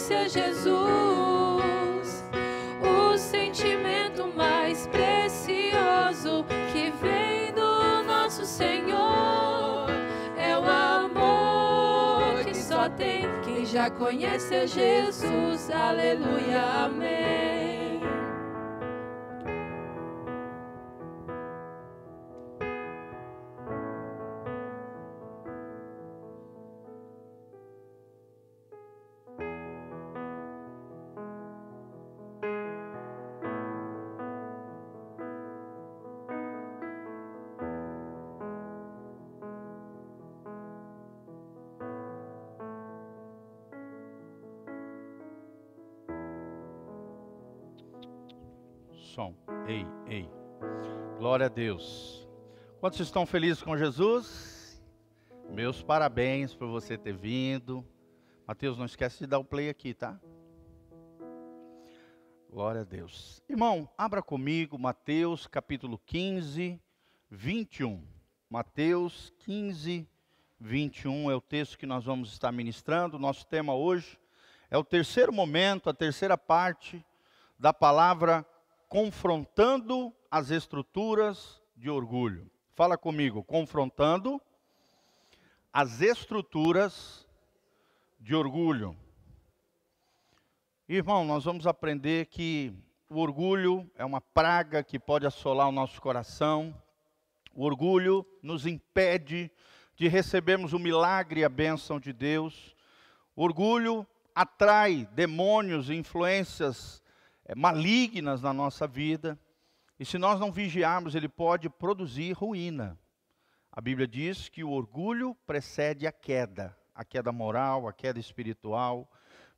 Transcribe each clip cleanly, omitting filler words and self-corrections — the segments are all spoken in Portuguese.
conhece a Jesus, o sentimento mais precioso que vem do nosso Senhor é o amor que só tem quem já conhece a Jesus. Aleluia, amém. Som. Ei, ei. Glória a Deus. Quantos estão felizes com Jesus? Meus parabéns por você ter vindo. Mateus, não esquece de dar o play aqui, tá? Glória a Deus. Irmão, abra comigo Mateus capítulo 15, 21. Mateus 15, 21 é o texto que nós vamos estar ministrando. Nosso tema hoje é o terceiro momento, a terceira parte da palavra confrontando as estruturas de orgulho. Fala comigo, confrontando as estruturas de orgulho. Irmão, nós vamos aprender que o orgulho é uma praga que pode assolar o nosso coração. O orgulho nos impede de recebermos o milagre e a bênção de Deus. O orgulho atrai demônios e influências malignas na nossa vida, e se nós não vigiarmos, ele pode produzir ruína. A Bíblia diz que o orgulho precede a queda moral, a queda espiritual.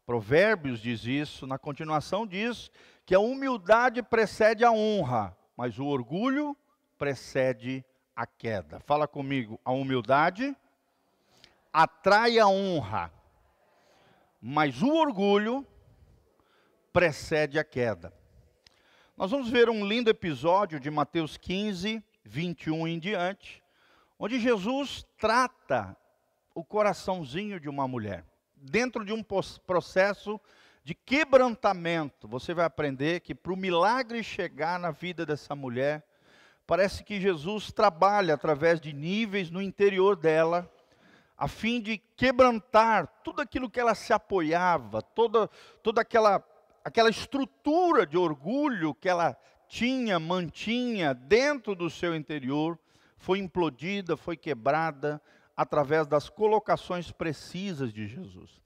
Provérbios diz isso, na continuação diz que a humildade precede a honra, mas o orgulho precede a queda. Fala comigo, a humildade atrai a honra, mas o orgulho precede a queda. Nós vamos ver um lindo episódio de Mateus 15, 21 em diante, onde Jesus trata o coraçãozinho de uma mulher. Dentro de um processo de quebrantamento, você vai aprender que para o milagre chegar na vida dessa mulher, parece que Jesus trabalha através de níveis no interior dela, a fim de quebrantar tudo aquilo que ela se apoiava, toda aquela estrutura de orgulho que ela mantinha dentro do seu interior, foi implodida, foi quebrada através das colocações precisas de Jesus.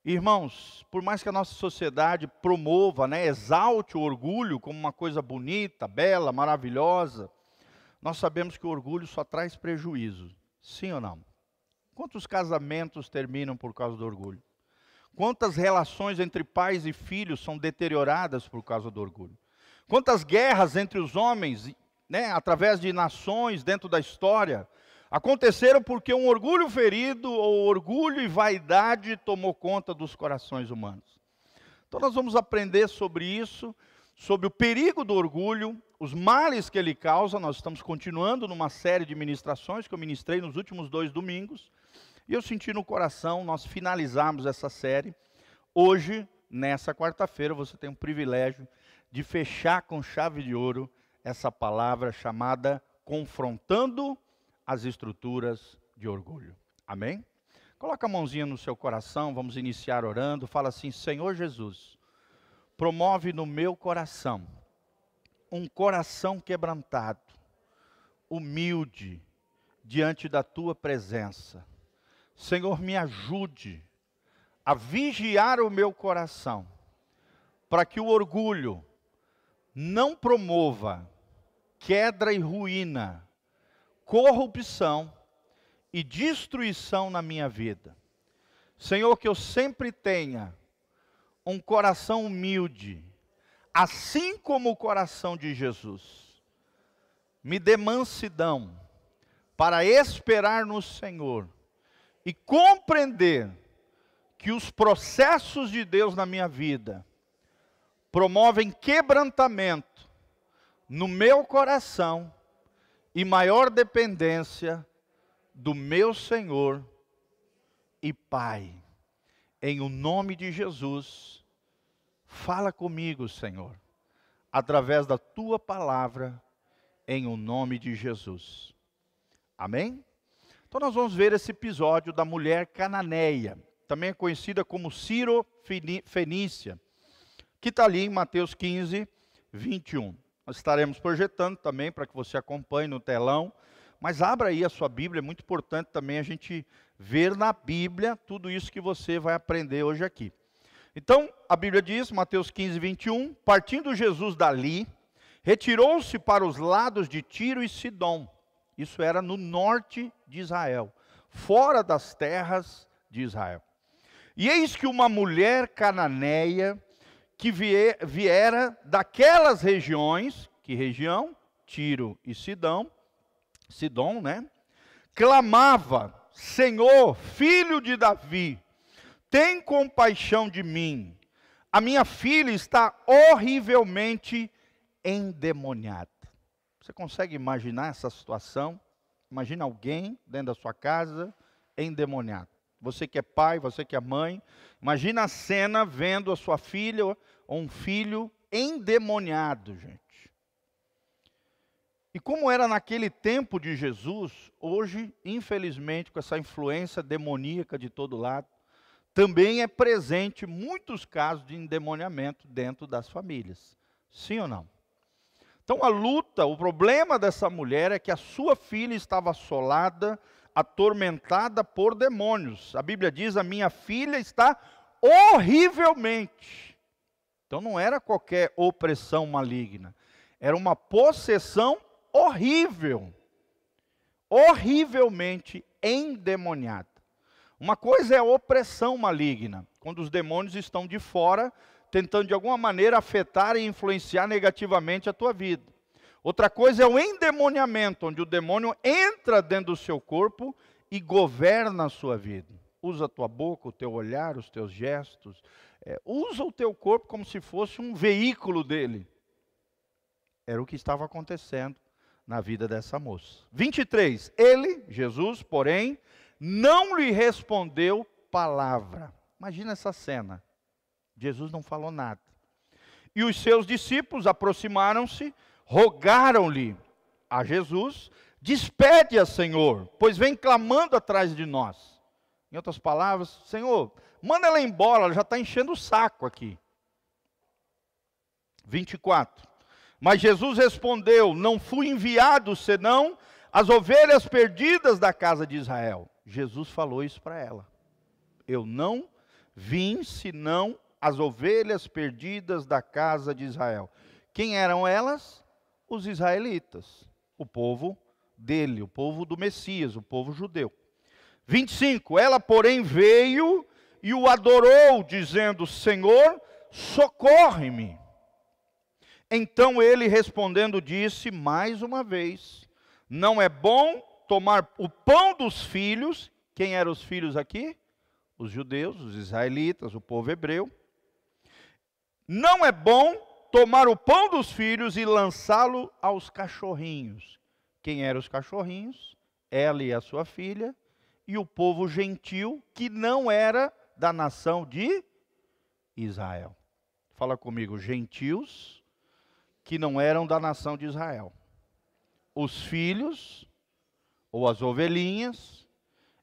Irmãos, por mais que a nossa sociedade promova, exalte o orgulho como uma coisa bonita, bela, maravilhosa, nós sabemos que o orgulho só traz prejuízo. Sim ou não? Quantos casamentos terminam por causa do orgulho? Quantas relações entre pais e filhos são deterioradas por causa do orgulho? Quantas guerras entre os homens, através de nações dentro da história, aconteceram porque um orgulho ferido, ou orgulho e vaidade tomou conta dos corações humanos. Então nós vamos aprender sobre isso, sobre o perigo do orgulho, os males que ele causa. Nós estamos continuando numa série de ministrações que eu ministrei nos últimos 2 domingos. E eu senti no coração nós finalizarmos essa série. Hoje, nessa quarta-feira, você tem o privilégio de fechar com chave de ouro essa palavra chamada confrontando as estruturas de orgulho. Amém? Coloca a mãozinha no seu coração, vamos iniciar orando. Fala assim: Senhor Jesus, promove no meu coração um coração quebrantado, humilde, diante da tua presença. Senhor, me ajude a vigiar o meu coração, para que o orgulho não promova queda e ruína, corrupção e destruição na minha vida. Senhor, que eu sempre tenha um coração humilde, assim como o coração de Jesus. Me dê mansidão para esperar no Senhor e compreender que os processos de Deus na minha vida promovem quebrantamento no meu coração e maior dependência do meu Senhor e Pai. em o nome de Jesus, fala comigo, Senhor, através da tua palavra, em o nome de Jesus. Amém? Então nós vamos ver esse episódio da mulher cananeia, também é conhecida como Ciro-fenícia, que está ali em Mateus 15, 21. Nós estaremos projetando também para que você acompanhe no telão, mas abra aí a sua Bíblia, é muito importante também a gente ver na Bíblia tudo isso que você vai aprender hoje aqui. Então, a Bíblia diz, Mateus 15, 21, partindo Jesus dali, retirou-se para os lados de Tiro e Sidom. Isso era no norte de Israel, fora das terras de Israel. E eis que uma mulher cananeia, que viera daquelas regiões, que região? Tiro e Sidom, né? Clamava, Senhor, filho de Davi, tem compaixão de mim. A minha filha está horrivelmente endemoniada. Você consegue imaginar essa situação? Imagina alguém dentro da sua casa endemoniado. Você que é pai, você que é mãe, imagina a cena vendo a sua filha ou um filho endemoniado, gente. E como era naquele tempo de Jesus, hoje, infelizmente, com essa influência demoníaca de todo lado, também é presente muitos casos de endemoniamento dentro das famílias. Sim ou não? Então a luta, o problema dessa mulher é que a sua filha estava assolada, atormentada por demônios. A Bíblia diz, a minha filha está horrivelmente. Então não era qualquer opressão maligna, era uma possessão horrível, horrivelmente endemoniada. Uma coisa é a opressão maligna, quando os demônios estão de fora, tentando de alguma maneira afetar e influenciar negativamente a tua vida. Outra coisa é o endemoniamento, onde o demônio entra dentro do seu corpo e governa a sua vida. Usa a tua boca, o teu olhar, os teus gestos. Usa o teu corpo como se fosse um veículo dele. Era o que estava acontecendo na vida dessa moça. 23. Ele, Jesus, porém, não lhe respondeu palavra. Imagina essa cena. Jesus não falou nada. E os seus discípulos aproximaram-se, rogaram-lhe a Jesus, despede-a, Senhor, pois vem clamando atrás de nós. Em outras palavras, Senhor, manda ela embora, ela já está enchendo o saco aqui. 24. Mas Jesus respondeu, não fui enviado senão as ovelhas perdidas da casa de Israel. Jesus falou isso para ela. Eu não vim senão as ovelhas perdidas da casa de Israel. Quem eram elas? Os israelitas, o povo dele, o povo do Messias, o povo judeu. 25, ela porém veio e o adorou, dizendo, Senhor, socorre-me. Então ele respondendo disse, mais uma vez, não é bom tomar o pão dos filhos. Quem eram os filhos aqui? Os judeus, os israelitas, o povo hebreu. Não é bom tomar o pão dos filhos e lançá-lo aos cachorrinhos. Quem eram os cachorrinhos? Ela e a sua filha, e o povo gentil, que não era da nação de Israel. Fala comigo, gentios, que não eram da nação de Israel. Os filhos, ou as ovelhinhas,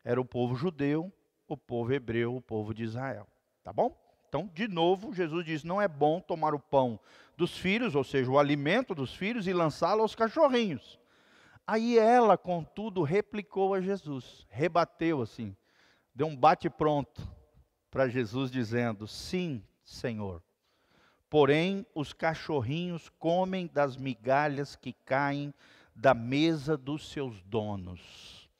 era o povo judeu, o povo hebreu, o povo de Israel. Tá bom? Então, de novo, Jesus diz, não é bom tomar o pão dos filhos, ou seja, o alimento dos filhos, e lançá-lo aos cachorrinhos. Aí ela, contudo, replicou a Jesus, rebateu assim, deu um bate-pronto para Jesus, dizendo, sim, Senhor, porém os cachorrinhos comem das migalhas que caem da mesa dos seus donos.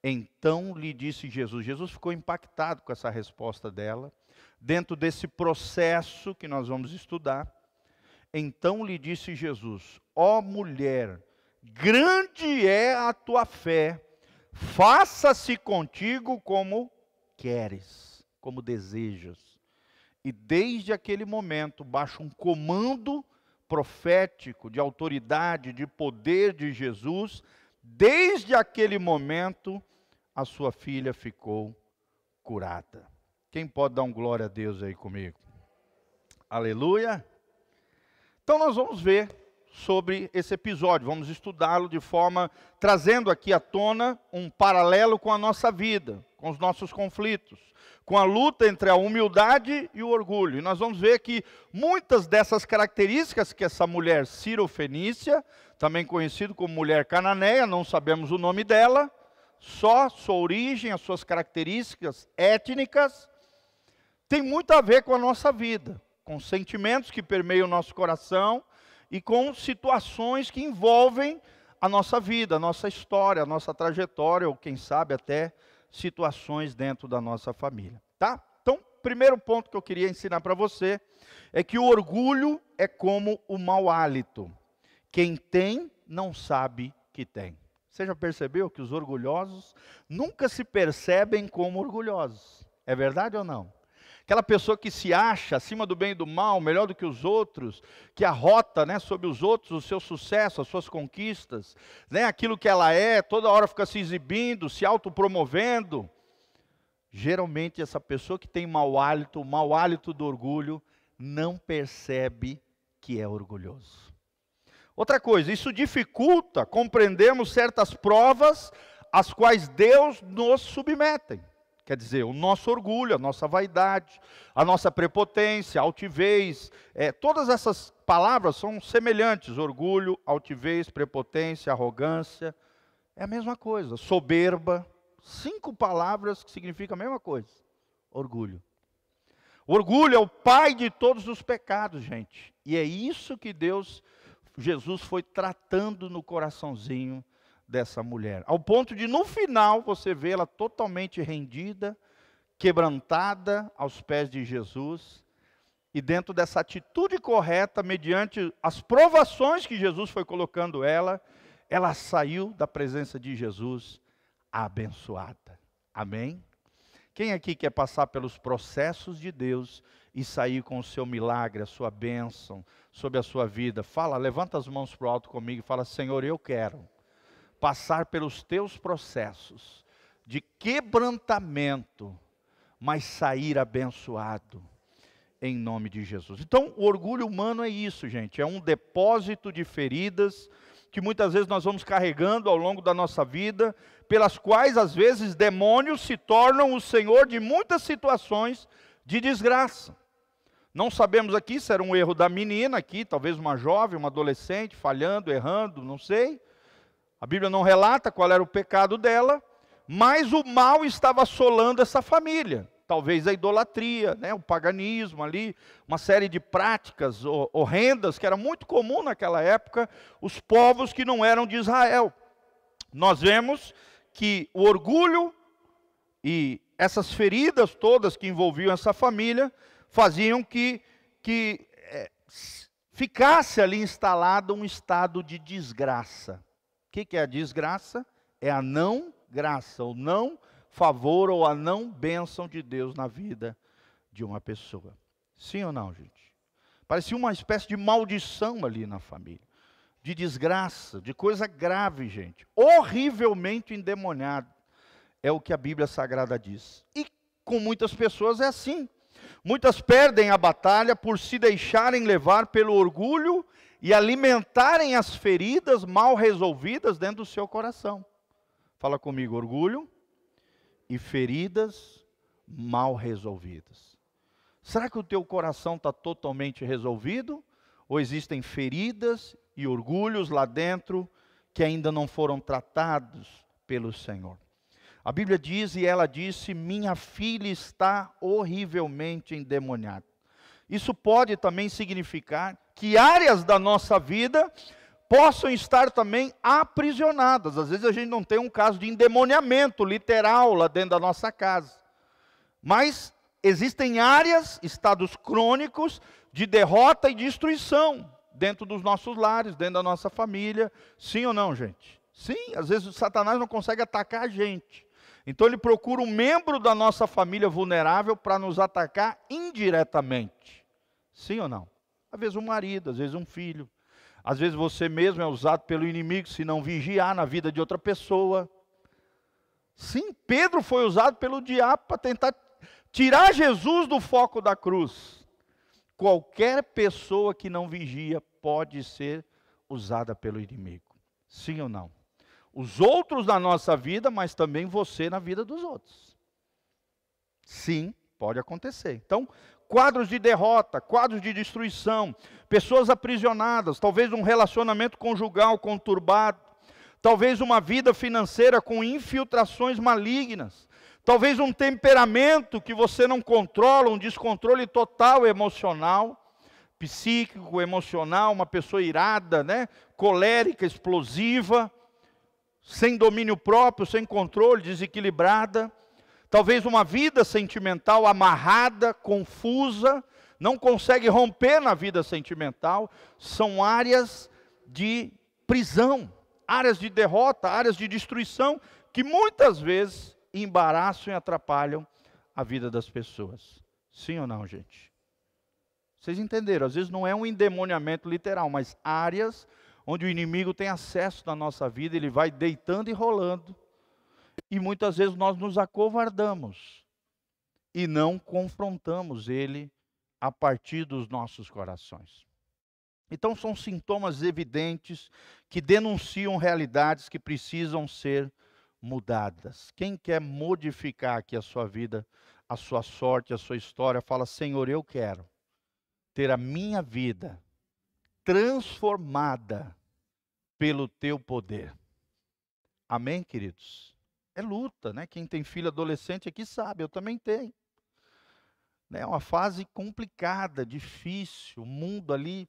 Então lhe disse Jesus, Jesus ficou impactado com essa resposta dela, dentro desse processo que nós vamos estudar. Então lhe disse Jesus, ó mulher, grande é a tua fé, faça-se contigo como queres, como desejas. E desde aquele momento, baixo um comando profético, de autoridade, de poder de Jesus, desde aquele momento, a sua filha ficou curada. Quem pode dar um glória a Deus aí comigo? Aleluia. Então nós vamos ver sobre esse episódio, vamos estudá-lo de forma, trazendo aqui à tona um paralelo com a nossa vida, com os nossos conflitos, com a luta entre a humildade e o orgulho. E nós vamos ver que muitas dessas características que essa mulher cirofenícia, também conhecida como mulher cananeia, não sabemos o nome dela, só sua origem, as suas características étnicas, tem muito a ver com a nossa vida, com sentimentos que permeiam o nosso coração e com situações que envolvem a nossa vida, a nossa história, a nossa trajetória, ou quem sabe até situações dentro da nossa família, tá? Então, primeiro ponto que eu queria ensinar para você é que o orgulho é como o mau hálito. Quem tem, não sabe que tem. Você já percebeu que os orgulhosos nunca se percebem como orgulhosos? É verdade ou não? Aquela pessoa que se acha acima do bem e do mal, melhor do que os outros, que arrota, né, sobre os outros o seu sucesso, as suas conquistas, né, aquilo que ela é, toda hora fica se exibindo, se autopromovendo. Geralmente essa pessoa que tem mau hálito, o mau hálito do orgulho, não percebe que é orgulhoso. Outra coisa, isso dificulta compreendermos certas provas às quais Deus nos submete. Quer dizer, o nosso orgulho, a nossa vaidade, a nossa prepotência, altivez, todas essas palavras são semelhantes. Orgulho, altivez, prepotência, arrogância, é a mesma coisa. Soberba, 5 palavras que significam a mesma coisa. Orgulho. O orgulho é o pai de todos os pecados, gente. E é isso que Jesus foi tratando no coraçãozinho dessa mulher, ao ponto de no final você vê ela totalmente rendida, quebrantada aos pés de Jesus, e dentro dessa atitude correta, mediante as provações que Jesus foi colocando ela saiu da presença de Jesus abençoada. Amém? Quem aqui quer passar pelos processos de Deus e sair com o seu milagre, a sua bênção sobre a sua vida? Fala, levanta as mãos para o alto comigo e fala: Senhor, eu quero passar pelos teus processos de quebrantamento, mas sair abençoado, em nome de Jesus. Então, o orgulho humano é isso, gente, é um depósito de feridas, que muitas vezes nós vamos carregando ao longo da nossa vida, pelas quais às vezes demônios se tornam o senhor de muitas situações de desgraça. Não sabemos aqui se era um erro da menina aqui, talvez uma jovem, uma adolescente, falhando, errando, não sei. A Bíblia não relata qual era o pecado dela, mas o mal estava assolando essa família. Talvez a idolatria, né, o paganismo ali, uma série de práticas horrendas que era muito comum naquela época, os povos que não eram de Israel. Nós vemos que o orgulho e essas feridas todas que envolviam essa família faziam que ficasse ali instalado um estado de desgraça. O que é a desgraça? É a não graça, o não favor ou a não bênção de Deus na vida de uma pessoa. Sim ou não, gente? Parecia uma espécie de maldição ali na família, de desgraça, de coisa grave, gente. Horrivelmente endemoniado, é o que a Bíblia Sagrada diz. E com muitas pessoas é assim. Muitas perdem a batalha por se deixarem levar pelo orgulho e alimentarem as feridas mal resolvidas dentro do seu coração. Fala comigo, orgulho e feridas mal resolvidas. Será que o teu coração está totalmente resolvido? Ou existem feridas e orgulhos lá dentro que ainda não foram tratados pelo Senhor? A Bíblia diz, e ela disse: minha filha está horrivelmente endemoniada. Isso pode também significar que áreas da nossa vida possam estar também aprisionadas. Às vezes a gente não tem um caso de endemoniamento literal lá dentro da nossa casa. Mas existem áreas, estados crônicos de derrota e destruição dentro dos nossos lares, dentro da nossa família. Sim ou não, gente? Sim, às vezes o Satanás não consegue atacar a gente. Então ele procura um membro da nossa família vulnerável para nos atacar indiretamente. Sim ou não? Às vezes um marido, às vezes um filho. Às vezes você mesmo é usado pelo inimigo se não vigiar na vida de outra pessoa. Sim, Pedro foi usado pelo diabo para tentar tirar Jesus do foco da cruz, qualquer pessoa que não vigia pode ser usada pelo inimigo. Sim ou não? Os outros na nossa vida, mas também você na vida dos outros. Sim, pode acontecer. Então, quadros de derrota, quadros de destruição, pessoas aprisionadas, talvez um relacionamento conjugal conturbado, talvez uma vida financeira com infiltrações malignas, talvez um temperamento que você não controla, um descontrole total emocional, psíquico, emocional, uma pessoa irada, né? Colérica, explosiva, sem domínio próprio, sem controle, desequilibrada. Talvez uma vida sentimental amarrada, confusa, não consegue romper na vida sentimental. São áreas de prisão, áreas de derrota, áreas de destruição, que muitas vezes embaraçam e atrapalham a vida das pessoas. Sim ou não, gente? Vocês entenderam? Às vezes não é um endemoniamento literal, mas áreas onde o inimigo tem acesso na nossa vida, ele vai deitando e rolando. E muitas vezes nós nos acovardamos e não confrontamos ele a partir dos nossos corações. Então são sintomas evidentes que denunciam realidades que precisam ser mudadas. Quem quer modificar aqui a sua vida, a sua sorte, a sua história, fala: Senhor, eu quero ter a minha vida transformada pelo teu poder. Amém, queridos? É luta, né? Quem tem filho adolescente aqui sabe, eu também tenho. É uma fase complicada, difícil, o mundo ali,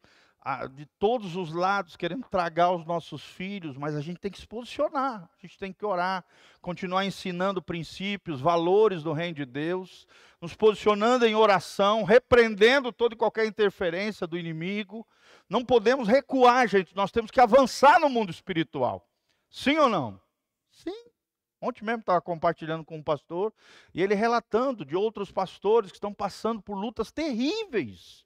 de todos os lados, querendo tragar os nossos filhos, mas a gente tem que se posicionar, a gente tem que orar, continuar ensinando princípios, valores do reino de Deus, nos posicionando em oração, repreendendo toda e qualquer interferência do inimigo. Não podemos recuar, gente, nós temos que avançar no mundo espiritual. Sim ou não? Sim. Ontem mesmo estava compartilhando com um pastor, e ele relatando de outros pastores que estão passando por lutas terríveis.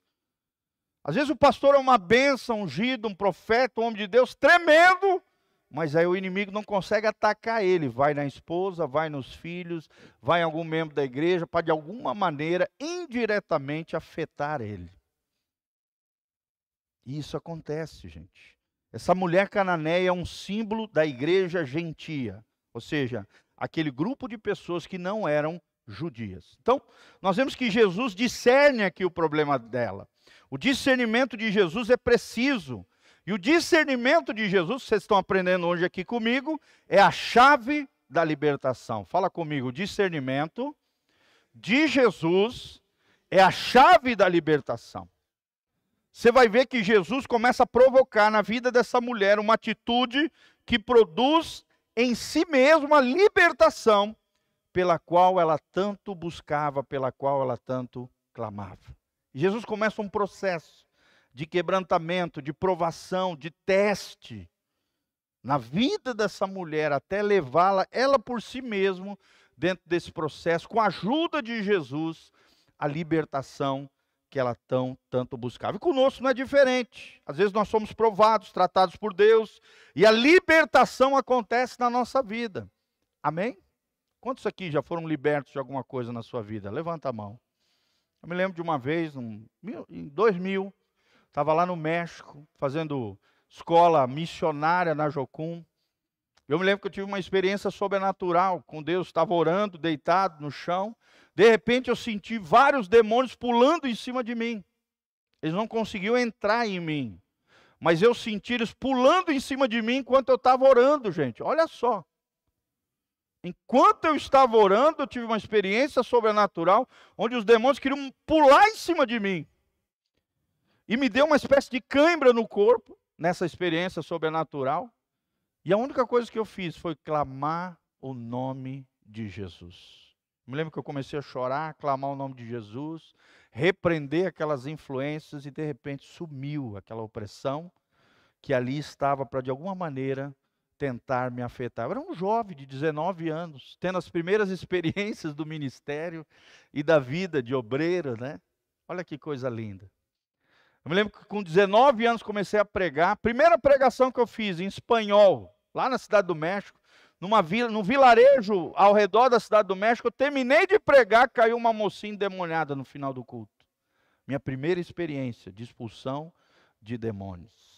Às vezes o pastor é uma bênção, ungido, um profeta, um homem de Deus tremendo, mas aí o inimigo não consegue atacar ele. Vai na esposa, vai nos filhos, vai em algum membro da igreja, para de alguma maneira, indiretamente, afetar ele. E isso acontece, gente. Essa mulher cananeia é um símbolo da igreja gentia, ou seja, aquele grupo de pessoas que não eram judias. Então, nós vemos que Jesus discerne aqui o problema dela. O discernimento de Jesus é preciso. E o discernimento de Jesus, vocês estão aprendendo hoje aqui comigo, é a chave da libertação. Fala comigo, o discernimento de Jesus é a chave da libertação. Você vai ver que Jesus começa a provocar na vida dessa mulher uma atitude que produz em si mesma a libertação pela qual ela tanto buscava, pela qual ela tanto clamava. Jesus começa um processo de quebrantamento, de provação, de teste na vida dessa mulher, até levá-la, ela por si mesma, dentro desse processo, com a ajuda de Jesus, a libertação que ela tanto buscava. E conosco não é diferente. Às vezes nós somos provados, tratados por Deus, e a libertação acontece na nossa vida. Amém? Quantos aqui já foram libertos de alguma coisa na sua vida? Levanta a mão. Eu me lembro de uma vez, em 2000, estava lá no México, fazendo escola missionária na Jocum. Eu me lembro que eu tive uma experiência sobrenatural com Deus. Estava orando, deitado no chão. De repente eu senti vários demônios pulando em cima de mim. Eles não conseguiam entrar em mim. Mas eu senti eles pulando em cima de mim enquanto eu estava orando, gente. Olha só. Enquanto eu estava orando, eu tive uma experiência sobrenatural, onde os demônios queriam pular em cima de mim. E me deu uma espécie de cãibra no corpo, nessa experiência sobrenatural. E a única coisa que eu fiz foi clamar o nome de Jesus. Me lembro que eu comecei a chorar, clamar o nome de Jesus, repreender aquelas influências, e de repente sumiu aquela opressão que ali estava para, de alguma maneira, tentar me afetar. Eu era um jovem de 19 anos, tendo as primeiras experiências do ministério e da vida de obreiro, né? Olha que coisa linda. Eu me lembro que com 19 anos comecei a pregar. A primeira pregação que eu fiz em espanhol, lá na cidade do México, no vilarejo ao redor da cidade do México. Eu terminei de pregar, caiu uma mocinha endemoniada no final do culto. Minha primeira experiência de expulsão de demônios.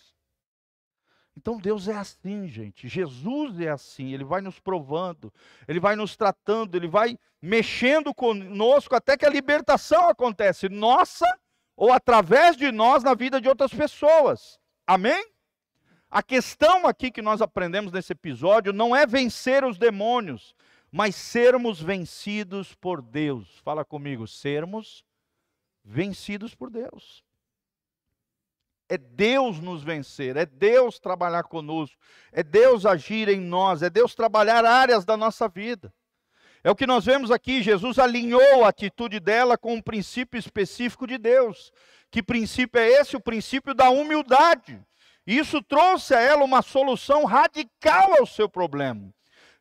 Então Deus é assim, gente. Jesus é assim. Ele vai nos provando, Ele vai nos tratando, Ele vai mexendo conosco até que a libertação acontece, nossa ou através de nós na vida de outras pessoas. Amém? A questão aqui que nós aprendemos nesse episódio não é vencer os demônios, mas sermos vencidos por Deus. Fala comigo, sermos vencidos por Deus. É Deus nos vencer, é Deus trabalhar conosco, é Deus agir em nós, é Deus trabalhar áreas da nossa vida. É o que nós vemos aqui, Jesus alinhou a atitude dela com um princípio específico de Deus. Que princípio é esse? O princípio da humildade. Isso trouxe a ela uma solução radical ao seu problema.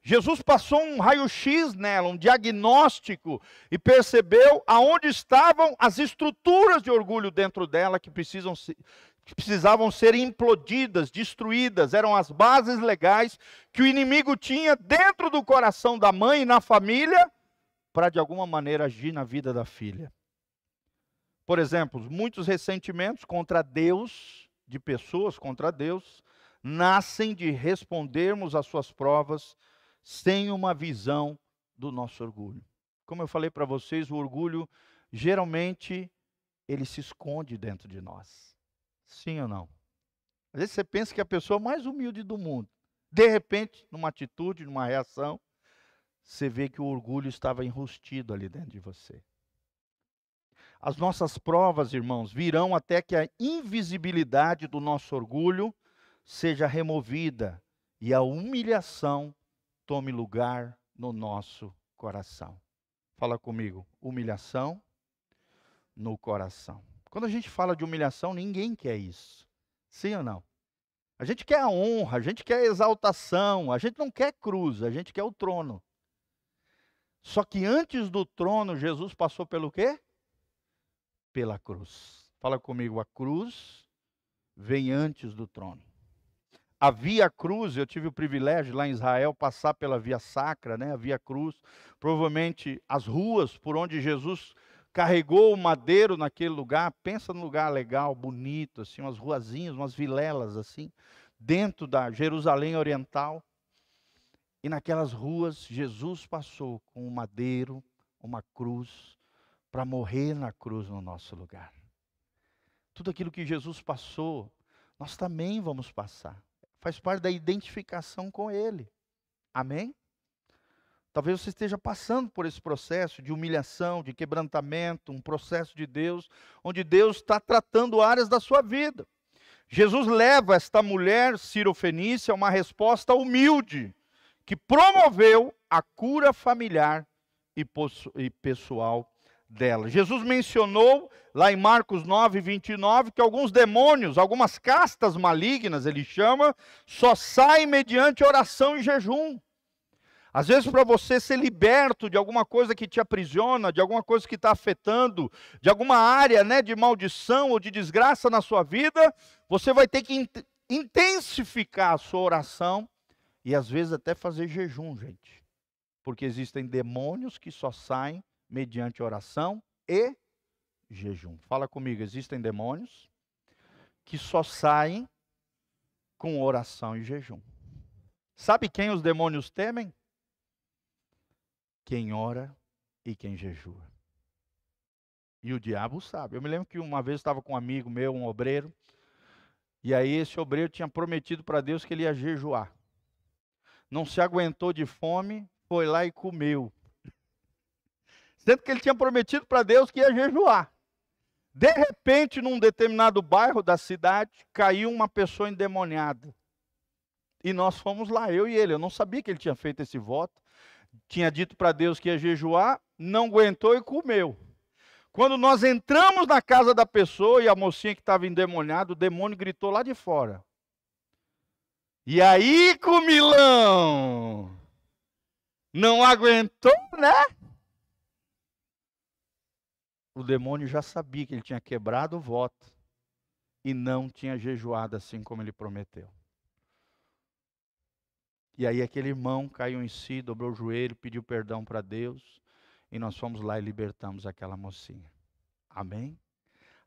Jesus passou um raio-x nela, um diagnóstico, e percebeu aonde estavam as estruturas de orgulho dentro dela que precisavam ser implodidas, destruídas. Eram as bases legais que o inimigo tinha dentro do coração da mãe e na família, para de alguma maneira agir na vida da filha. Por exemplo, muitos ressentimentos contra Deus, de pessoas contra Deus, nascem de respondermos às suas provas sem uma visão do nosso orgulho. Como eu falei para vocês, o orgulho, geralmente, ele se esconde dentro de nós. Sim ou não? Às vezes você pensa que é a pessoa mais humilde do mundo. De repente, numa atitude, numa reação, você vê que o orgulho estava enrustido ali dentro de você. As nossas provas, irmãos, virão até que a invisibilidade do nosso orgulho seja removida e a humilhação tome lugar no nosso coração. Fala comigo, humilhação no coração. Quando a gente fala de humilhação, ninguém quer isso. Sim ou não? A gente quer a honra, a gente quer a exaltação, a gente não quer cruz, a gente quer o trono. Só que antes do trono, Jesus passou pelo quê? Pela cruz. Fala comigo, a cruz vem antes do trono. A Via Cruz, eu tive o privilégio lá em Israel passar pela Via Sacra, né? A Via Cruz, provavelmente as ruas por onde Jesus carregou o madeiro naquele lugar. Pensa num lugar legal, bonito, assim, umas ruazinhas, umas vilelas assim, dentro da Jerusalém Oriental. E naquelas ruas Jesus passou com um madeiro, uma cruz, para morrer na cruz no nosso lugar. Tudo aquilo que Jesus passou, nós também vamos passar. Faz parte da identificação com Ele. Amém? Talvez você esteja passando por esse processo de humilhação, de quebrantamento, um processo de Deus, onde Deus está tratando áreas da sua vida. Jesus leva esta mulher cirofenícia a uma resposta humilde, que promoveu a cura familiar e pessoal dela. Jesus mencionou lá em Marcos 9:29 que alguns demônios, algumas castas malignas, ele chama, só saem mediante oração e jejum. Às vezes, para você ser liberto de alguma coisa que te aprisiona, de alguma coisa que está afetando, de alguma área, né, de maldição ou de desgraça na sua vida, você vai ter que intensificar a sua oração e às vezes até fazer jejum, gente. Porque existem demônios que só saem mediante oração e jejum. Fala comigo, existem demônios que só saem com oração e jejum. Sabe quem os demônios temem? Quem ora e quem jejua. E o diabo sabe. Eu me lembro que uma vez eu estava com um amigo meu, um obreiro, e aí esse obreiro tinha prometido para Deus que ele ia jejuar. Não se aguentou de fome, foi lá e comeu. Sendo que ele tinha prometido para Deus que ia jejuar. De repente, num determinado bairro da cidade, caiu uma pessoa endemoniada. E nós fomos lá, eu e ele. Eu não sabia que ele tinha feito esse voto. Tinha dito para Deus que ia jejuar, não aguentou e comeu. Quando nós entramos na casa da pessoa e a mocinha que estava endemoniada, o demônio gritou lá de fora. E aí, comilão? Não aguentou, né? O demônio já sabia que ele tinha quebrado o voto e não tinha jejuado assim como ele prometeu. E aí aquele irmão caiu em si, dobrou o joelho, pediu perdão para Deus, e nós fomos lá e libertamos aquela mocinha. Amém?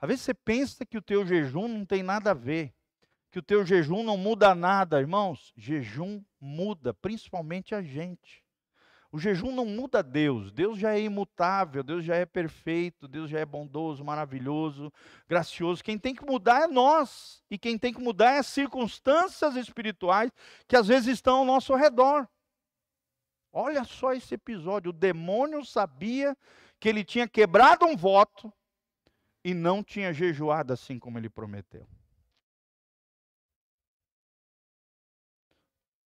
Às vezes você pensa que o teu jejum não tem nada a ver, que o teu jejum não muda nada. Irmãos, jejum muda, principalmente a gente. O jejum não muda Deus. Deus já é imutável, Deus já é perfeito, Deus já é bondoso, maravilhoso, gracioso. Quem tem que mudar é nós. E quem tem que mudar é as circunstâncias espirituais que às vezes estão ao nosso redor. Olha só esse episódio. O demônio sabia que ele tinha quebrado um voto e não tinha jejuado assim como ele prometeu.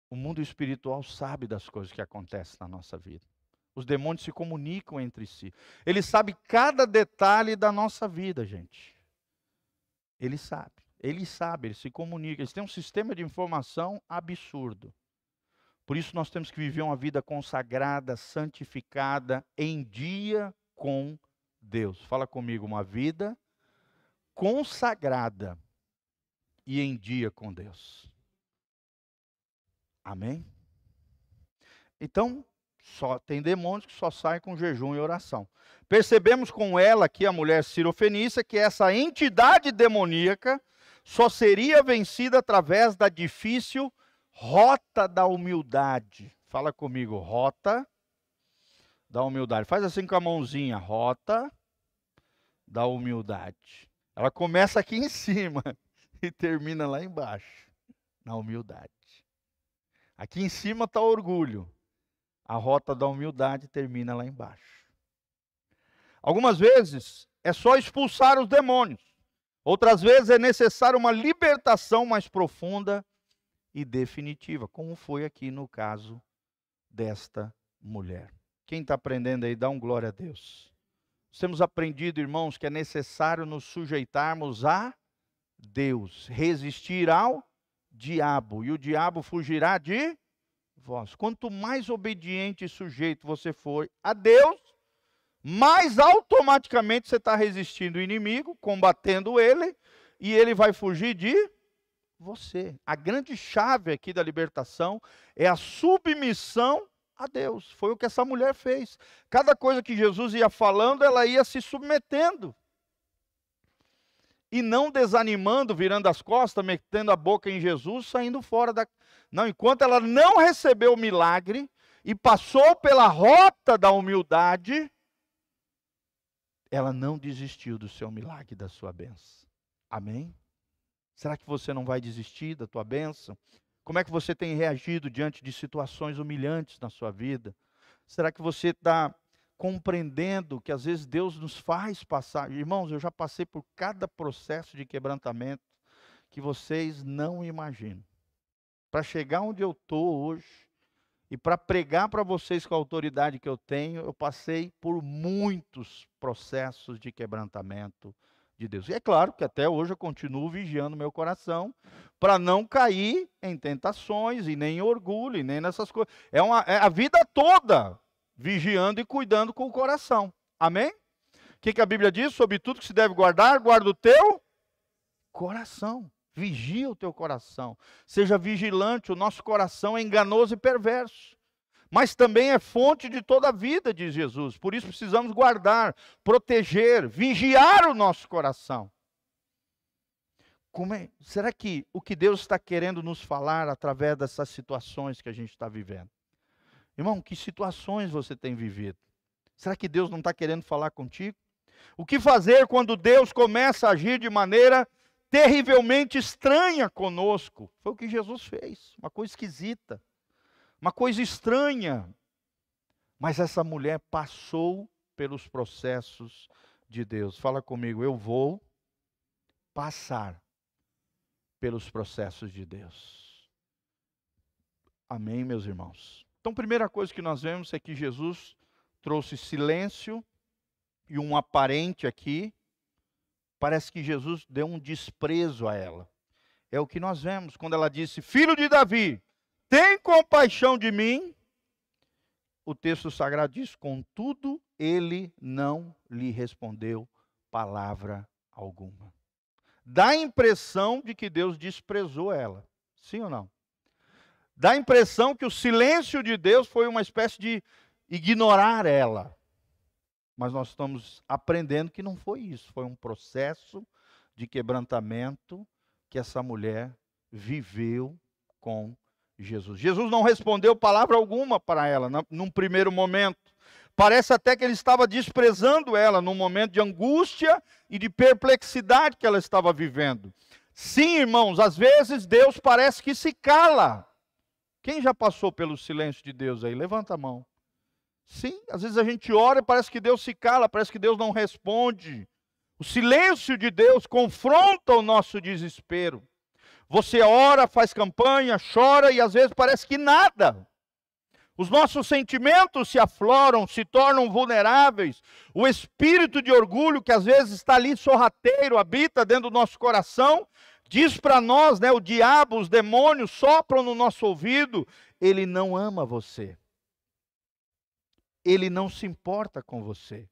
O mundo espiritual sabe das coisas que acontecem na nossa vida. Os demônios se comunicam entre si. Ele sabe cada detalhe da nossa vida, gente. Ele sabe, ele se comunica. Eles têm um sistema de informação absurdo. Por isso nós temos que viver uma vida consagrada, santificada, em dia com Deus. Fala comigo, uma vida consagrada e em dia com Deus. Amém? Então, só tem demônios que só saem com jejum e oração. Percebemos com ela aqui, a mulher cirofenícia, que essa entidade demoníaca só seria vencida através da difícil rota da humildade. Fala comigo, rota da humildade. Faz assim com a mãozinha, rota da humildade. Ela começa aqui em cima e termina lá embaixo, na humildade. Aqui em cima está o orgulho. A rota da humildade termina lá embaixo. Algumas vezes é só expulsar os demônios. Outras vezes é necessário uma libertação mais profunda e definitiva, como foi aqui no caso desta mulher. Quem está aprendendo aí, dá um glória a Deus. Nós temos aprendido, irmãos, que é necessário nos sujeitarmos a Deus, resistir ao diabo, e o diabo fugirá de vós. Quanto mais obediente e sujeito você for a Deus, mais automaticamente você está resistindo o inimigo, combatendo ele, e ele vai fugir de você. A grande chave aqui da libertação é a submissão a Deus. Foi o que essa mulher fez. Cada coisa que Jesus ia falando, ela ia se submetendo. E não desanimando, virando as costas, metendo a boca em Jesus, saindo fora da... Não, enquanto ela não recebeu o milagre e passou pela rota da humildade, ela não desistiu do seu milagre, da sua bênção. Amém? Será que você não vai desistir da tua bênção? Como é que você tem reagido diante de situações humilhantes na sua vida? Será que você está compreendendo que às vezes Deus nos faz passar? Irmãos, eu já passei por cada processo de quebrantamento que vocês não imaginam. Para chegar onde eu estou hoje e para pregar para vocês com a autoridade que eu tenho, eu passei por muitos processos de quebrantamento de Deus. E é claro que até hoje eu continuo vigiando meu coração para não cair em tentações e nem em orgulho e nem nessas coisas. É a vida toda vigiando e cuidando com o coração. Amém? O que a Bíblia diz? Sobre tudo que se deve guardar, guarda o teu coração. Vigia o teu coração. Seja vigilante, o nosso coração é enganoso e perverso. Mas também é fonte de toda a vida, diz Jesus. Por isso precisamos guardar, proteger, vigiar o nosso coração. Será que o que Deus está querendo nos falar através dessas situações que a gente está vivendo? Irmão, que situações você tem vivido? Será que Deus não está querendo falar contigo? O que fazer quando Deus começa a agir de maneira terrivelmente estranha conosco? Foi o que Jesus fez, uma coisa esquisita, uma coisa estranha. Mas essa mulher passou pelos processos de Deus. Fala comigo, eu vou passar pelos processos de Deus. Amém, meus irmãos? Então, a primeira coisa que nós vemos é que Jesus trouxe silêncio e um aparente aqui. Parece que Jesus deu um desprezo a ela. É o que nós vemos quando ela disse, filho de Davi, tem compaixão de mim. O texto sagrado diz, contudo, ele não lhe respondeu palavra alguma. Dá a impressão de que Deus desprezou ela. Sim ou não? Dá a impressão que o silêncio de Deus foi uma espécie de ignorar ela. Mas nós estamos aprendendo que não foi isso. Foi um processo de quebrantamento que essa mulher viveu com Jesus. Jesus não respondeu palavra alguma para ela num primeiro momento. Parece até que ele estava desprezando ela num momento de angústia e de perplexidade que ela estava vivendo. Sim, irmãos, às vezes Deus parece que se cala. Quem já passou pelo silêncio de Deus aí? Levanta a mão. Sim, às vezes a gente ora e parece que Deus se cala, parece que Deus não responde. O silêncio de Deus confronta o nosso desespero. Você ora, faz campanha, chora e às vezes parece que nada. Os nossos sentimentos se afloram, se tornam vulneráveis. O espírito de orgulho que às vezes está ali sorrateiro, habita dentro do nosso coração, diz para nós, o diabo, os demônios sopram no nosso ouvido, ele não ama você. Ele não se importa com você.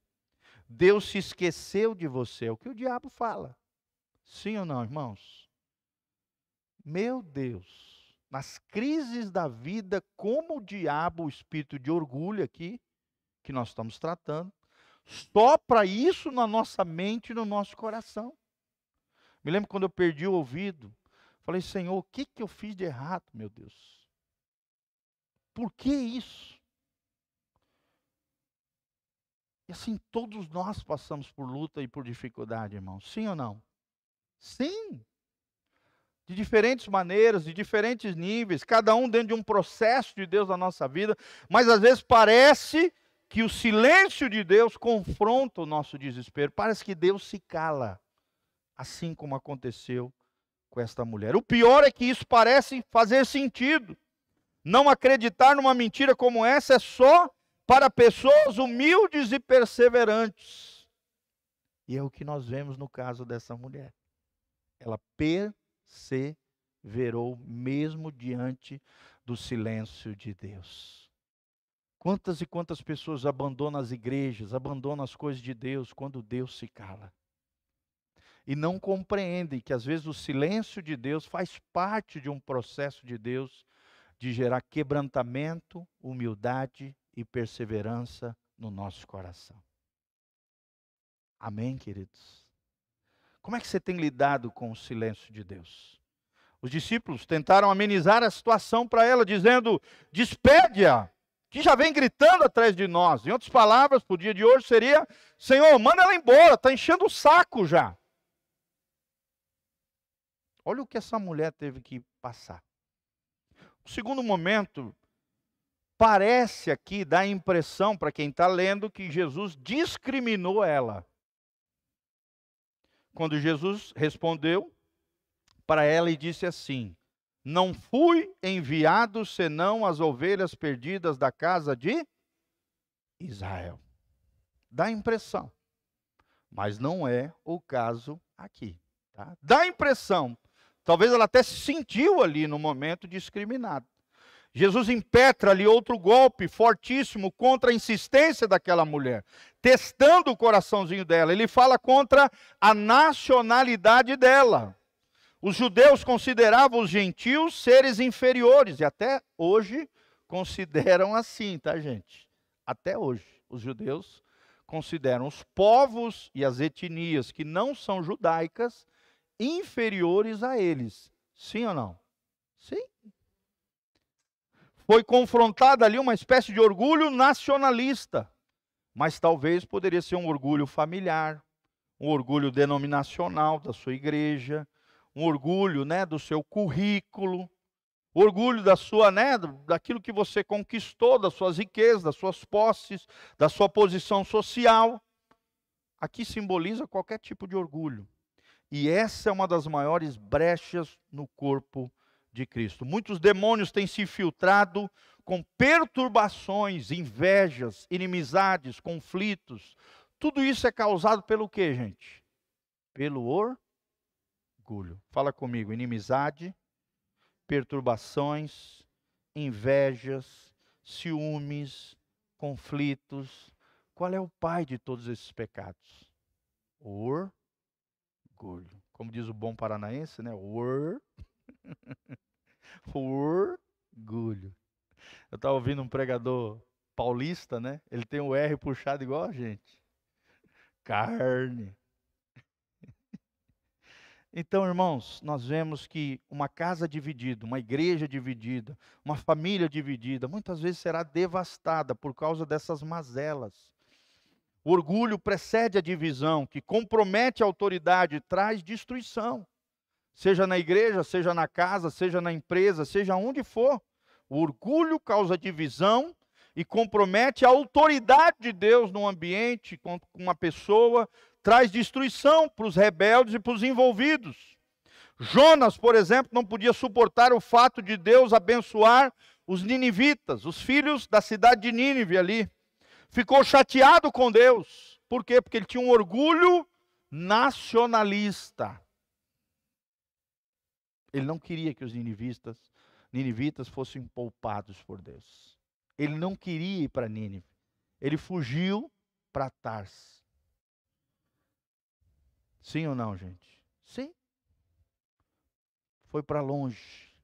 Deus se esqueceu de você. É o que o diabo fala. Sim ou não, irmãos? Meu Deus, nas crises da vida, como o diabo, o espírito de orgulho aqui, que nós estamos tratando, sopra isso na nossa mente e no nosso coração. Me lembro quando eu perdi o ouvido, falei, Senhor, o que eu fiz de errado, meu Deus? Por que isso? E assim, todos nós passamos por luta e por dificuldade, irmãos. Sim ou não? Sim. De diferentes maneiras, de diferentes níveis, cada um dentro de um processo de Deus na nossa vida, mas às vezes parece que o silêncio de Deus confronta o nosso desespero. Parece que Deus se cala, assim como aconteceu com esta mulher. O pior é que isso parece fazer sentido. Não acreditar numa mentira como essa é só para pessoas humildes e perseverantes. E é o que nós vemos no caso dessa mulher. Ela perseverou mesmo diante do silêncio de Deus. Quantas e quantas pessoas abandonam as igrejas, abandonam as coisas de Deus quando Deus se cala. E não compreendem que às vezes o silêncio de Deus faz parte de um processo de Deus de gerar quebrantamento, humildade e perseverança no nosso coração. Amém, queridos? Como é que você tem lidado com o silêncio de Deus? Os discípulos tentaram amenizar a situação para ela, dizendo, despede-a, que já vem gritando atrás de nós. Em outras palavras, para o dia de hoje seria, Senhor, manda ela embora, está enchendo o saco já. Olha o que essa mulher teve que passar. O segundo momento, parece aqui, dá a impressão para quem está lendo, que Jesus discriminou ela. Quando Jesus respondeu para ela e disse assim, não fui enviado senão as ovelhas perdidas da casa de Israel. Dá a impressão, mas não é o caso aqui. Tá? Dá a impressão, talvez ela até se sentiu ali no momento discriminada. Jesus impetra ali outro golpe fortíssimo contra a insistência daquela mulher, testando o coraçãozinho dela. Ele fala contra a nacionalidade dela. Os judeus consideravam os gentios seres inferiores, e até hoje consideram assim, tá, gente? Até hoje, os judeus consideram os povos e as etnias que não são judaicas inferiores a eles. Sim ou não? Sim. Foi confrontada ali uma espécie de orgulho nacionalista, mas talvez poderia ser um orgulho familiar, um orgulho denominacional da sua igreja, um orgulho, do seu currículo, orgulho da sua, daquilo que você conquistou, das suas riquezas, das suas posses, da sua posição social. Aqui simboliza qualquer tipo de orgulho. E essa é uma das maiores brechas no corpo de Cristo. Muitos demônios têm se infiltrado com perturbações, invejas, inimizades, conflitos. Tudo isso é causado pelo quê, gente? Pelo orgulho. Fala comigo, inimizade, perturbações, invejas, ciúmes, conflitos. Qual é o pai de todos esses pecados? O orgulho. Como diz o bom paranaense, orgulho. Orgulho. Eu estava ouvindo um pregador paulista, né? Ele tem o R puxado igual a gente. Carne. Então, irmãos, nós vemos que uma casa dividida, uma igreja dividida, uma família dividida, muitas vezes será devastada por causa dessas mazelas. O orgulho precede a divisão, que compromete a autoridade e traz destruição. Seja na igreja, seja na casa, seja na empresa, seja onde for. O orgulho causa divisão e compromete a autoridade de Deus no ambiente, com uma pessoa, traz destruição para os rebeldes e para os envolvidos. Jonas, por exemplo, não podia suportar o fato de Deus abençoar os ninivitas, os filhos da cidade de Nínive ali. Ficou chateado com Deus. Por quê? Porque ele tinha um orgulho nacionalista. Ele não queria que os ninivitas fossem poupados por Deus. Ele não queria ir para Nínive. Ele fugiu para Tarsis. Sim ou não, gente? Sim. Foi para longe.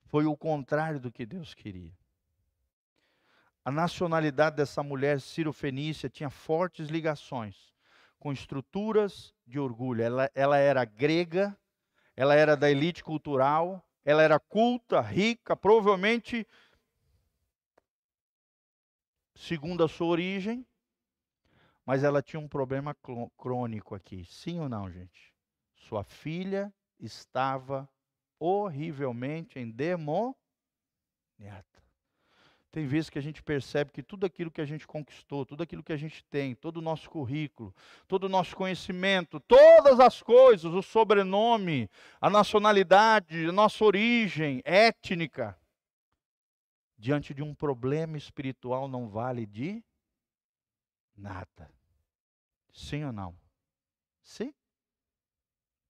Foi o contrário do que Deus queria. A nacionalidade dessa mulher sírio-fenícia tinha fortes ligações com estruturas de orgulho. Ela era grega, ela era da elite cultural, ela era culta, rica, provavelmente, segundo a sua origem, mas ela tinha um problema crônico aqui. Sim ou não, gente? Sua filha estava horrivelmente endemoniada. Tem vezes que a gente percebe que tudo aquilo que a gente conquistou, tudo aquilo que a gente tem, todo o nosso currículo, todo o nosso conhecimento, todas as coisas, o sobrenome, a nacionalidade, a nossa origem étnica, diante de um problema espiritual não vale de nada. Sim ou não? Sim.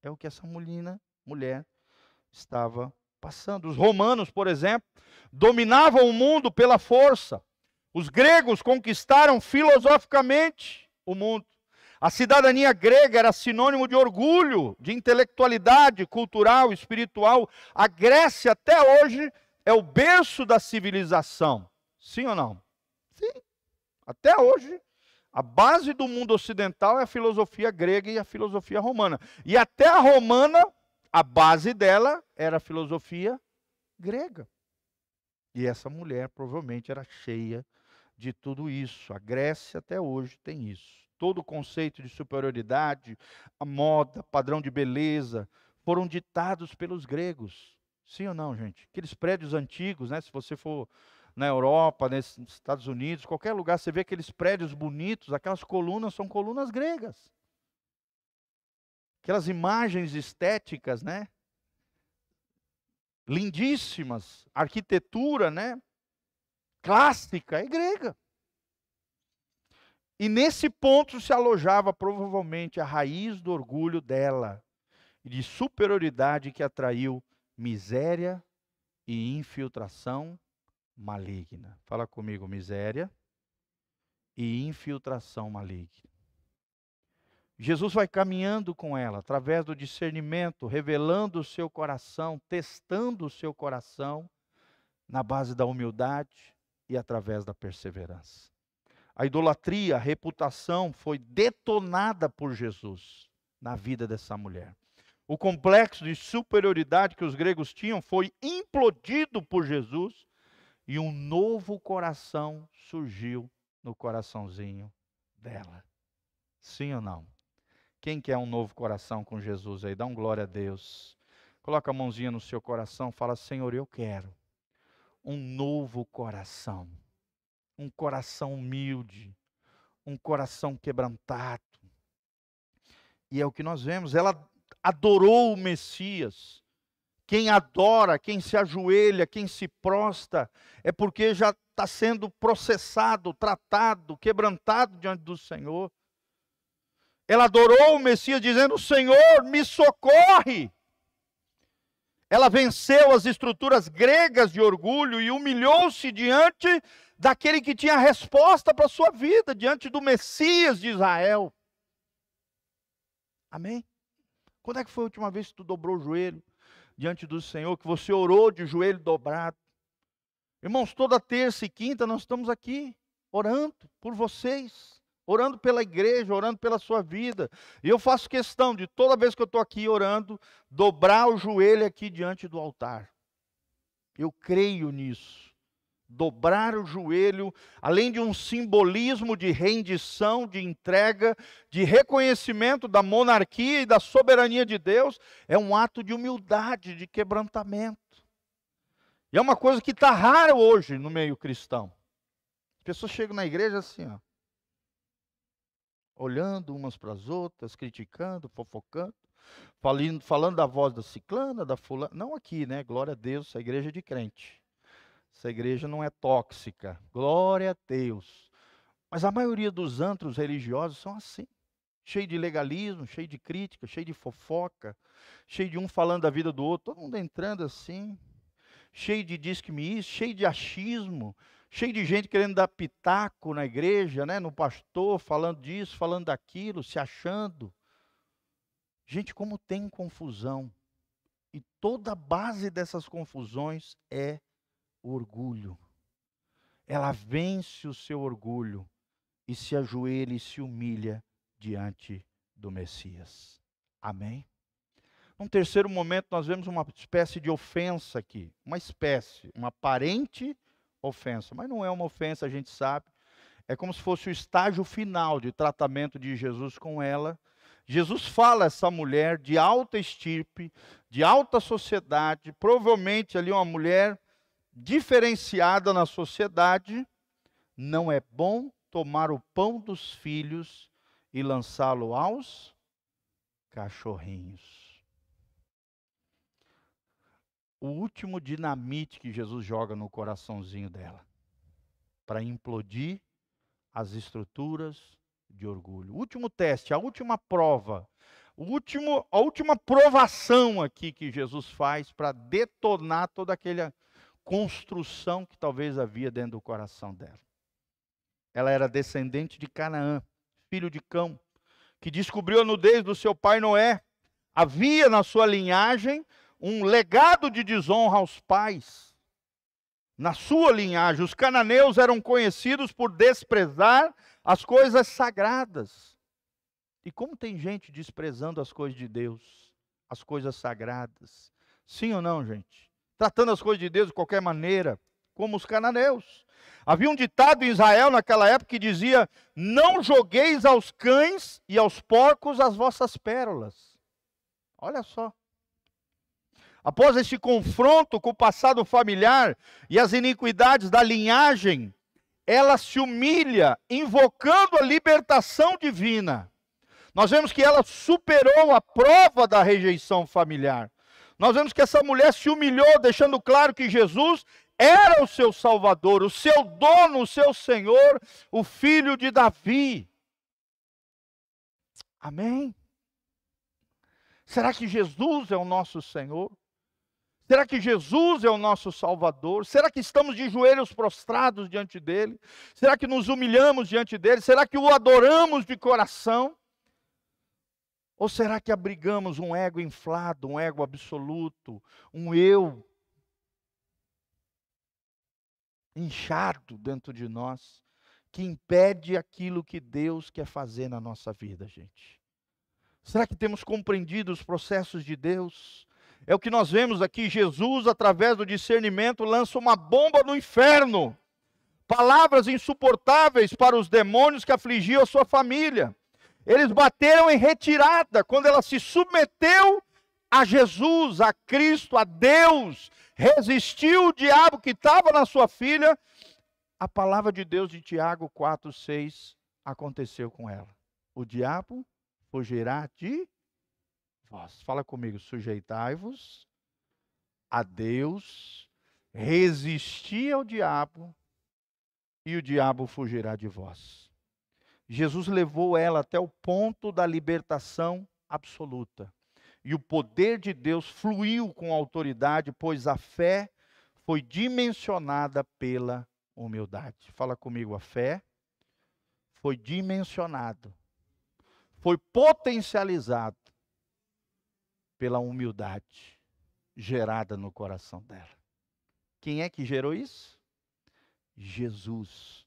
É o que essa mulher estava passando. Os romanos, por exemplo, dominavam o mundo pela força. Os gregos conquistaram filosoficamente o mundo. A cidadania grega era sinônimo de orgulho, de intelectualidade cultural, espiritual. A Grécia, até hoje, é o berço da civilização. Sim ou não? Sim. Até hoje, a base do mundo ocidental é a filosofia grega e a filosofia romana. E até a romana, a base dela era a filosofia grega. E essa mulher provavelmente era cheia de tudo isso. A Grécia até hoje tem isso. Todo o conceito de superioridade, a moda, padrão de beleza, foram ditados pelos gregos. Sim ou não, gente? Aqueles prédios antigos, né? Se você for na Europa, nos Estados Unidos, qualquer lugar, você vê aqueles prédios bonitos, aquelas colunas são colunas gregas. Aquelas imagens estéticas, né? Lindíssimas, arquitetura, né? Clássica, é grega. E nesse ponto se alojava provavelmente a raiz do orgulho dela, e de superioridade que atraiu miséria e infiltração maligna. Fala comigo, miséria e infiltração maligna. Jesus vai caminhando com ela, através do discernimento, revelando o seu coração, testando o seu coração, na base da humildade e através da perseverança. A idolatria, a reputação foi detonada por Jesus na vida dessa mulher. O complexo de superioridade que os gregos tinham foi implodido por Jesus e um novo coração surgiu no coraçãozinho dela. Sim ou não? Quem quer um novo coração com Jesus aí? Dá um glória a Deus. Coloca a mãozinha no seu coração, fala: Senhor, eu quero um novo coração. Um coração humilde, um coração quebrantado. E é o que nós vemos, ela adorou o Messias. Quem adora, quem se ajoelha, quem se prostra, é porque já está sendo processado, tratado, quebrantado diante do Senhor. Ela adorou o Messias dizendo: Senhor, me socorre. Ela venceu as estruturas gregas de orgulho e humilhou-se diante daquele que tinha a resposta para a sua vida, diante do Messias de Israel. Amém? Quando é que foi a última vez que tu dobrou o joelho diante do Senhor, que você orou de joelho dobrado? Irmãos, toda terça e quinta nós estamos aqui orando por vocês, orando pela igreja, orando pela sua vida. E eu faço questão de, toda vez que eu estou aqui orando, dobrar o joelho aqui diante do altar. Eu creio nisso. Dobrar o joelho, além de um simbolismo de rendição, de entrega, de reconhecimento da monarquia e da soberania de Deus, é um ato de humildade, de quebrantamento. E é uma coisa que está rara hoje no meio cristão. As pessoas chegam na igreja assim, ó, olhando umas para as outras, criticando, fofocando, falando da voz da ciclana, da fulana. Não aqui, né? Glória a Deus, essa igreja é de crente. Essa igreja não é tóxica. Glória a Deus. Mas a maioria dos antros religiosos são assim. Cheio de legalismo, cheio de crítica, cheio de fofoca, cheio de um falando da vida do outro, todo mundo entrando assim, cheio de diz-que-me isso, cheio de achismo, cheio de gente querendo dar pitaco na igreja, né, no pastor, falando disso, falando daquilo, se achando. Gente, como tem confusão. E toda a base dessas confusões é o orgulho. Ela vence o seu orgulho e se ajoelha e se humilha diante do Messias. Amém? Num terceiro momento, nós vemos uma espécie de ofensa aqui. Uma aparente ofensa. Mas não é uma ofensa, a gente sabe. É como se fosse o estágio final de tratamento de Jesus com ela. Jesus fala a essa mulher de alta estirpe, de alta sociedade, provavelmente ali uma mulher diferenciada na sociedade. Não é bom tomar o pão dos filhos e lançá-lo aos cachorrinhos. O último dinamite que Jesus joga no coraçãozinho dela, para implodir as estruturas de orgulho. O último teste, a última prova, a última provação aqui que Jesus faz para detonar toda aquela construção que talvez havia dentro do coração dela. Ela era descendente de Canaã, filho de Cão, que descobriu a nudez do seu pai Noé. Havia na sua linhagem um legado de desonra aos pais. Na sua linhagem, os cananeus eram conhecidos por desprezar as coisas sagradas. E como tem gente desprezando as coisas de Deus, as coisas sagradas? Sim ou não, gente? Tratando as coisas de Deus de qualquer maneira, como os cananeus. Havia um ditado em Israel naquela época que dizia: não jogueis aos cães e aos porcos as vossas pérolas. Olha só. Após este confronto com o passado familiar e as iniquidades da linhagem, ela se humilha, invocando a libertação divina. Nós vemos que ela superou a prova da rejeição familiar. Nós vemos que essa mulher se humilhou, deixando claro que Jesus era o seu Salvador, o seu dono, o seu Senhor, o filho de Davi. Amém? Será que Jesus é o nosso Senhor? Será que Jesus é o nosso Salvador? Será que estamos de joelhos prostrados diante dEle? Será que nos humilhamos diante dEle? Será que o adoramos de coração? Ou será que abrigamos um ego inflado, um ego absoluto, um eu inchado dentro de nós, que impede aquilo que Deus quer fazer na nossa vida, gente? Será que temos compreendido os processos de Deus? É o que nós vemos aqui. Jesus, através do discernimento, lança uma bomba no inferno. Palavras insuportáveis para os demônios que afligiam a sua família. Eles bateram em retirada quando ela se submeteu a Jesus, a Cristo, a Deus. Resistiu o diabo que estava na sua filha. A palavra de Deus de Tiago 4:6 aconteceu com ela. O diabo fugirá de vós. Fala comigo. Sujeitai-vos a Deus, resisti ao diabo, e o diabo fugirá de vós. Jesus levou ela até o ponto da libertação absoluta. E o poder de Deus fluiu com autoridade, pois a fé foi dimensionada pela humildade. Fala comigo, a fé foi dimensionado, foi potencializado pela humildade gerada no coração dela. Quem é que gerou isso? Jesus,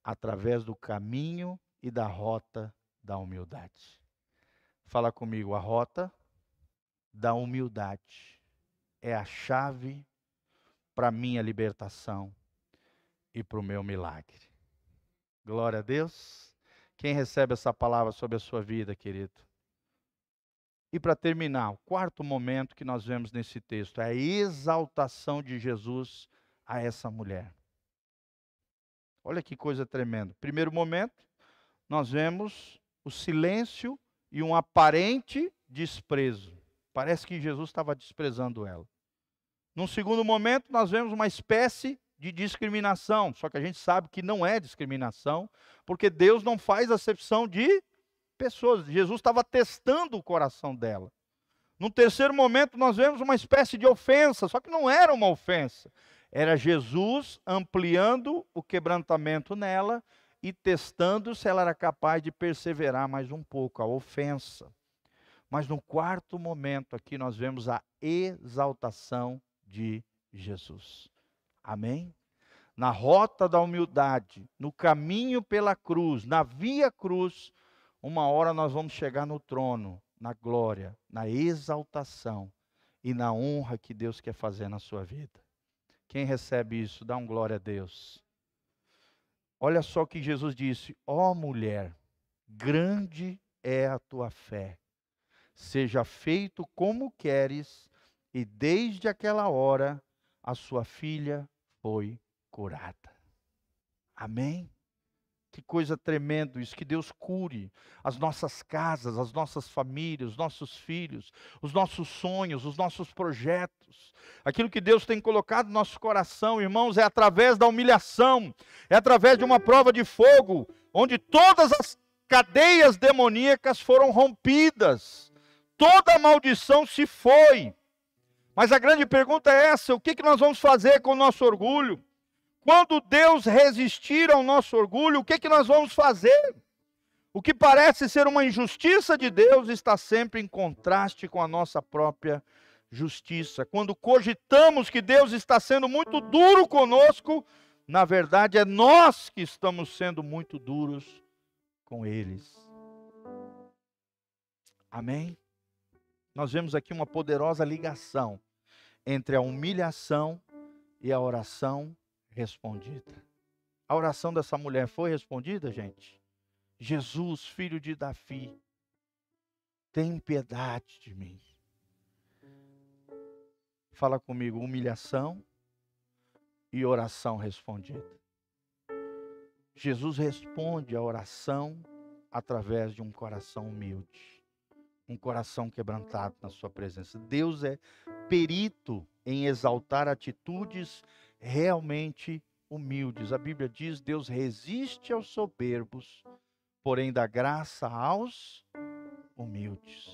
através do caminho e da rota da humildade. Fala comigo, a rota da humildade é a chave para a minha libertação e para o meu milagre. Glória a Deus. Quem recebe essa palavra sobre a sua vida, querido? E para terminar, o quarto momento que nós vemos nesse texto é a exaltação de Jesus a essa mulher. Olha que coisa tremenda. Primeiro momento, nós vemos o silêncio e um aparente desprezo. Parece que Jesus estava desprezando ela. Num segundo momento, nós vemos uma espécie de discriminação, só que a gente sabe que não é discriminação, porque Deus não faz acepção de pessoas. Jesus estava testando o coração dela. No terceiro momento, nós vemos uma espécie de ofensa, só que não era uma ofensa. Era Jesus ampliando o quebrantamento nela e testando se ela era capaz de perseverar mais um pouco, a ofensa. Mas no quarto momento aqui nós vemos a exaltação de Jesus. Amém? Na rota da humildade, no caminho pela cruz, na via cruz, uma hora nós vamos chegar no trono, na glória, na exaltação e na honra que Deus quer fazer na sua vida. Quem recebe isso, dá um glória a Deus. Olha só o que Jesus disse: ó mulher, grande é a tua fé, seja feito como queres, e desde aquela hora a sua filha foi curada. Amém? Que coisa tremenda isso, que Deus cure as nossas casas, as nossas famílias, os nossos filhos, os nossos sonhos, os nossos projetos. Aquilo que Deus tem colocado no nosso coração, irmãos, é através da humilhação, é através de uma prova de fogo, onde todas as cadeias demoníacas foram rompidas, toda a maldição se foi. Mas a grande pergunta é essa: o que nós vamos fazer com o nosso orgulho? Quando Deus resistir ao nosso orgulho, o que nós vamos fazer? O que parece ser uma injustiça de Deus está sempre em contraste com a nossa própria justiça. Quando cogitamos que Deus está sendo muito duro conosco, na verdade é nós que estamos sendo muito duros com eles. Amém? Nós vemos aqui uma poderosa ligação entre a humilhação e a oração respondida. A oração dessa mulher foi respondida, gente? Jesus, filho de Davi, tem piedade de mim. Fala comigo, humilhação e oração respondida. Jesus responde a oração através de um coração humilde, um coração quebrantado na sua presença. Deus é perito em exaltar atitudes realmente humildes. A Bíblia diz: Deus resiste aos soberbos, porém dá graça aos humildes.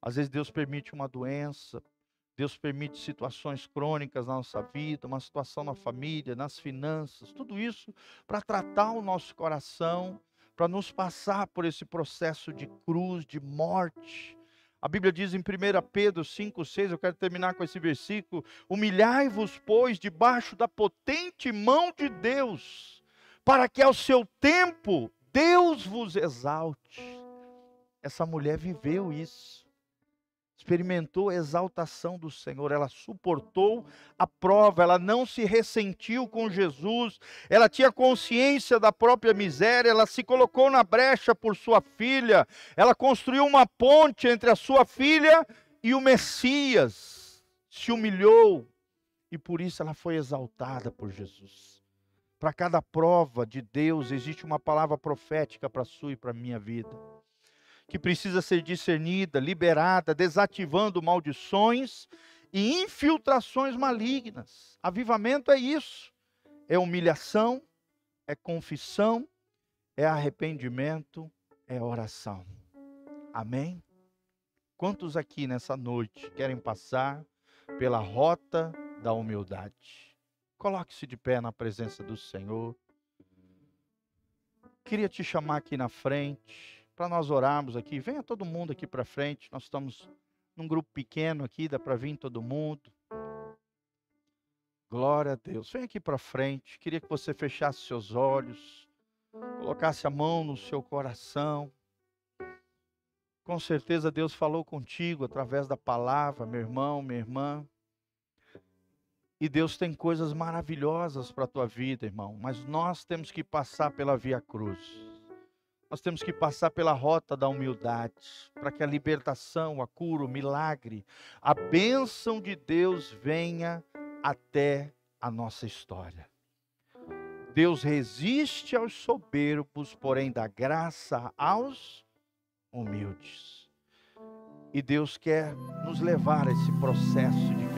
Às vezes Deus permite uma doença, Deus permite situações crônicas na nossa vida, uma situação na família, nas finanças, tudo isso para tratar o nosso coração, para nos passar por esse processo de cruz, de morte. A Bíblia diz em 1 Pedro 5,6, eu quero terminar com esse versículo: humilhai-vos, pois, debaixo da potente mão de Deus, para que ao seu tempo Deus vos exalte. Essa mulher viveu isso, experimentou a exaltação do Senhor, ela suportou a prova, ela não se ressentiu com Jesus, ela tinha consciência da própria miséria, ela se colocou na brecha por sua filha, ela construiu uma ponte entre a sua filha e o Messias, se humilhou, e por isso ela foi exaltada por Jesus. Para cada prova de Deus existe uma palavra profética para a sua e para a minha vida, que precisa ser discernida, liberada, desativando maldições e infiltrações malignas. Avivamento é isso, é humilhação, é confissão, é arrependimento, é oração. Amém? Quantos aqui nessa noite querem passar pela rota da humildade? Coloque-se de pé na presença do Senhor. Queria te chamar aqui na frente, para nós orarmos aqui. Venha todo mundo aqui para frente, nós estamos num grupo pequeno aqui, dá para vir todo mundo. Glória a Deus. Vem aqui para frente. Queria que você fechasse seus olhos, colocasse a mão no seu coração. Com certeza Deus falou contigo através da palavra, meu irmão, minha irmã. E Deus tem coisas maravilhosas para a tua vida, irmão. Mas nós temos que passar pela via cruz. Nós temos que passar pela rota da humildade, para que a libertação, a cura, o milagre, a bênção de Deus venha até a nossa história. Deus resiste aos soberbos, porém dá graça aos humildes. E Deus quer nos levar a esse processo de